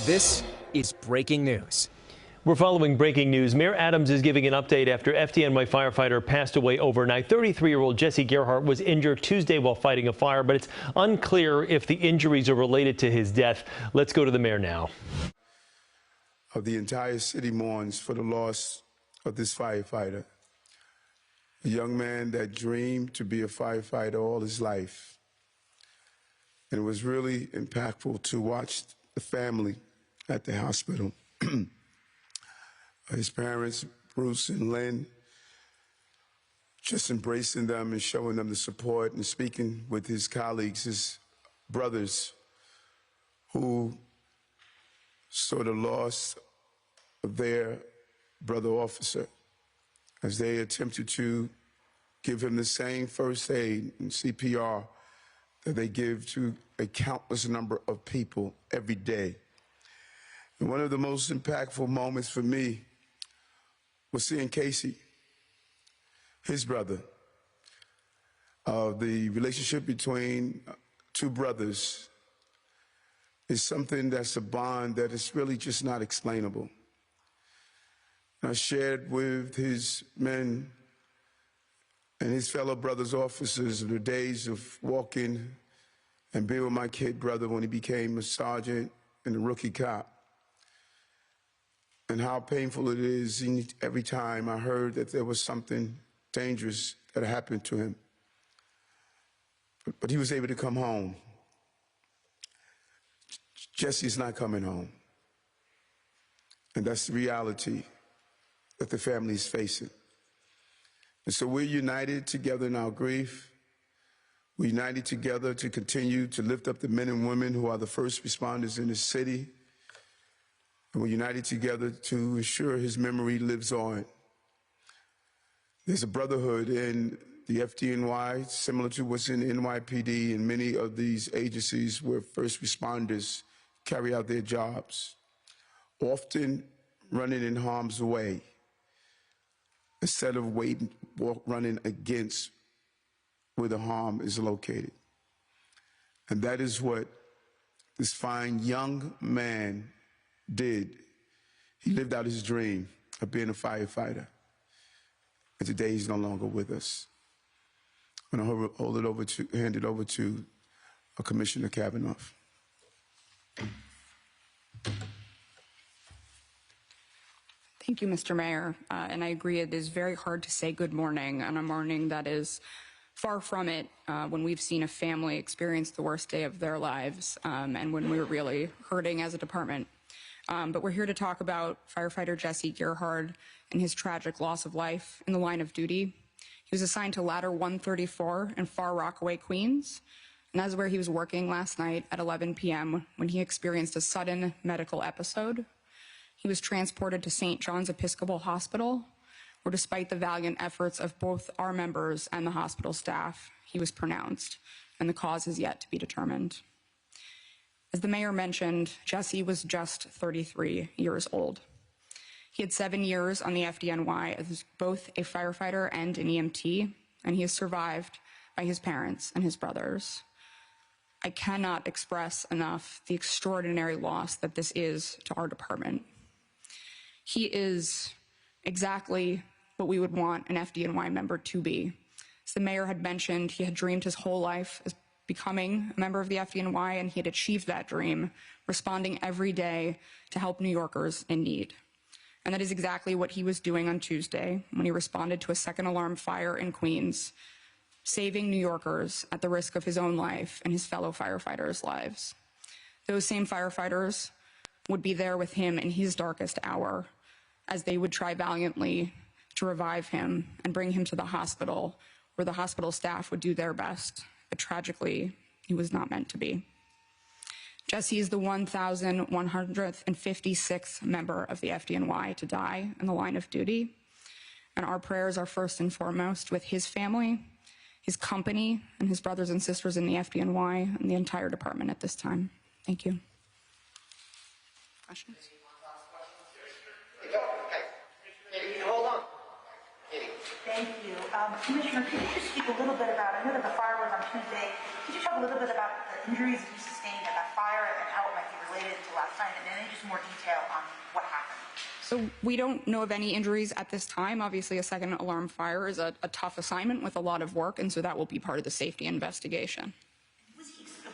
This is breaking news. We're following breaking news. Mayor Adams is giving an update after FDNY firefighter passed away overnight. 33-year-old Jesse Gerhard was injured Tuesday while fighting a fire, but it's unclear if the injuries are related to his death. Let's go to the mayor now. The entire city mourns for the loss of this firefighter, a young man that dreamed to be a firefighter all his life. And it was really impactful to watch the family at the hospital. His parents, Bruce and Lynn, just embracing them and showing them the support and speaking with his colleagues, his brothers, who saw the loss of their brother officer as they attempted to give him the same first aid and CPR that they give to a countless number of people every day. And one of the most impactful moments for me was seeing Casey, his brother. The relationship between two brothers is something that's a bond that is really just not explainable. I shared with his men and his fellow brothers officers the days of walking and being with my kid brother when he became a sergeant and a rookie cop, and how painful it is every time I heard that there was something dangerous that happened to him. But he was able to come home. Jesse's not coming home. And that's the reality that the family is facing. And so we're united together in our grief. We're united together to continue to lift up the men and women who are the first responders in the city. And we're united together to ensure his memory lives on. There's a brotherhood in the FDNY, similar to what's in the NYPD and many of these agencies where first responders carry out their jobs, often running in harm's way instead of running against where the harm is located. And that is what this fine young man did. He lived out his dream of being a firefighter. And today he's no longer with us. I'm going to hand it over to Commissioner Kavanaugh. Thank you, Mr. Mayor. And I agree, it is very hard to say good morning on a morning that is far from it when we've seen a family experience the worst day of their lives and when we're really hurting as a department. But we're here to talk about firefighter Jesse Gerhard and his tragic loss of life in the line of duty. He was assigned to Ladder 134 in Far Rockaway, Queens, and that's where he was working last night at 11 p.m. when he experienced a sudden medical episode. He was transported to St. John's Episcopal Hospital, where despite the valiant efforts of both our members and the hospital staff, he was pronounced, and the cause is yet to be determined. As the mayor mentioned, Jesse was just 33 years old. He had 7 years on the FDNY as both a firefighter and an EMT, and he is survived by his parents and his brothers. I cannot express enough the extraordinary loss that this is to our department. He is exactly what we would want an FDNY member to be. As the mayor had mentioned, he had dreamed his whole life as becoming a member of the FDNY, and he had achieved that dream, responding every day to help New Yorkers in need. And that is exactly what he was doing on Tuesday when he responded to a second alarm fire in Queens, saving New Yorkers at the risk of his own life and his fellow firefighters' lives. Those same firefighters would be there with him in his darkest hour as they would try valiantly to revive him and bring him to the hospital, where the hospital staff would do their best. But tragically, he was not meant to be. Jesse is the 1,156th member of the FDNY to die in the line of duty, and our prayers are first and foremost with his family, his company, and his brothers and sisters in the FDNY and the entire department at this time. Thank you. Questions? Hold on. Thank you. Commissioner, could you just speak a little bit about, I know that the fire was on Tuesday, could you talk a little bit about the injuries you sustained at that fire and how it might be related related to last night, and any just more detail on what happened? So we don't know of any injuries at this time. Obviously, a second alarm fire is a tough assignment with a lot of work, and so that will be part of the safety investigation.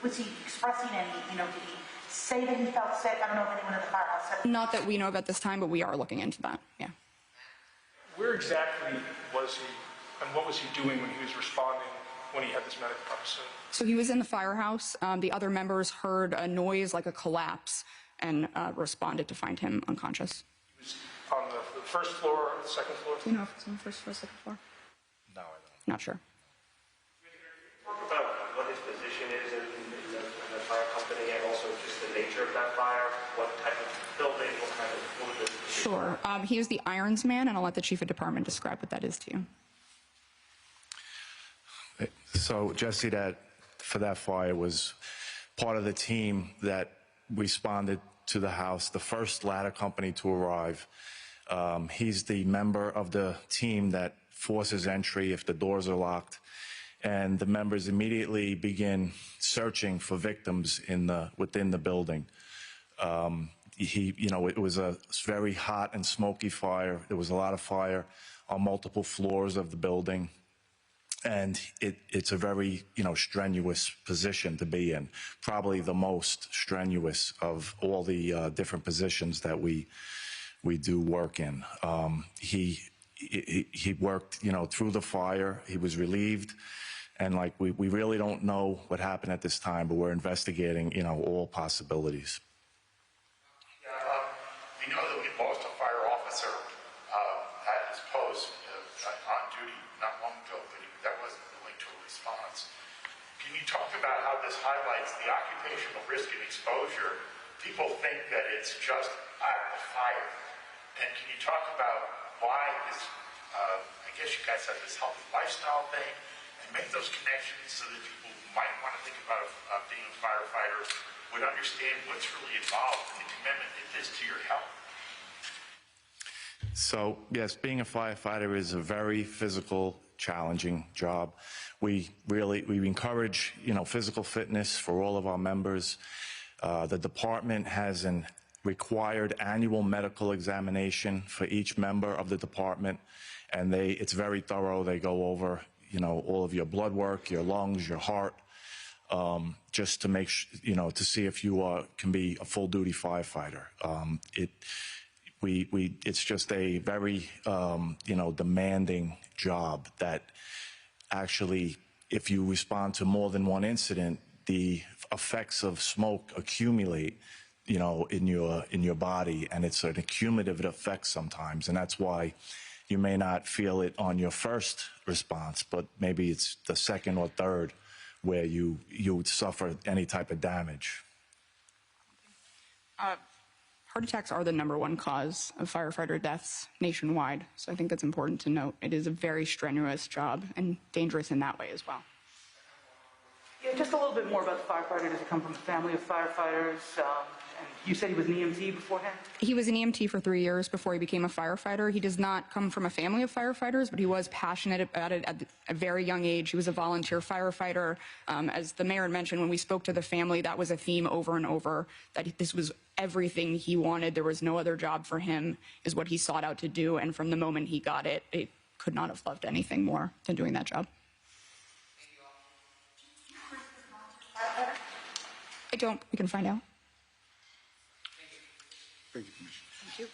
Was he expressing any, did he say that he felt sick? I don't know if anyone at the firehouse said. Not that we know of at this time, but we are looking into that, yeah. Where exactly was he, and what was he doing when he was responding when he had this medical episode? So he was in the firehouse. The other members heard a noise like a collapse and responded to find him unconscious. He was on the first floor or the second floor? Do you know if it's on the first or second floor? No, I don't. Not sure. Talk about what his position is in the fire company, and also just the nature of that fire. What type of building, what was it? Sure. He is the irons man, and I'll let the chief of department describe what that is to you. So, Jesse, for that fire was part of the team that responded to the house, the first ladder company to arrive. He's the member of the team that forces entry if the doors are locked, and the members immediately begin searching for victims within the building. It was a very hot and smoky fire. There was a lot of fire on multiple floors of the building. And it's a very, strenuous position to be in, probably the most strenuous of all the different positions that we do work in. He worked, through the fire. He was relieved. And we really don't know what happened at this time, but we're investigating, all possibilities. We know that we lost a fire officer at his post on duty not long ago, but that wasn't really to a response. Can you talk about how this highlights the occupational risk and exposure? People think that it's just a fire. And can you talk about why this, I guess you guys have this healthy lifestyle thing, and make those connections so that people who might want to think about being a firefighter would understand what's really involved in the commitment it is to your health. So, yes, being a firefighter is a very physical, challenging job. We encourage, physical fitness for all of our members. The department has an required annual medical examination for each member of the department, and it's very thorough. They go over, all of your blood work, your lungs, your heart, just to make to see if you can be a full-duty firefighter. It's just a very demanding job that actually, if you respond to more than one incident, the effects of smoke accumulate in your body, and it's an accumulative effect sometimes, and that's why you may not feel it on your first response, but maybe it's the second or third where you would suffer any type of damage. Heart attacks are the #1 cause of firefighter deaths nationwide, so I think that's important to note. It is a very strenuous job and dangerous in that way as well. Yeah, just a little bit more about the firefighter. Does he come from a family of firefighters? And you said he was an EMT beforehand? He was an EMT for 3 years before he became a firefighter. He does not come from a family of firefighters, but he was passionate about it at a very young age. He was a volunteer firefighter. As the mayor mentioned, when we spoke to the family, that was a theme over and over, that this was everything he wanted. There was no other job for him, is what he sought out to do. And from the moment he got it, it could not have loved anything more than doing that job. I don't. We can find out. Thank you, Commissioner. Thank you.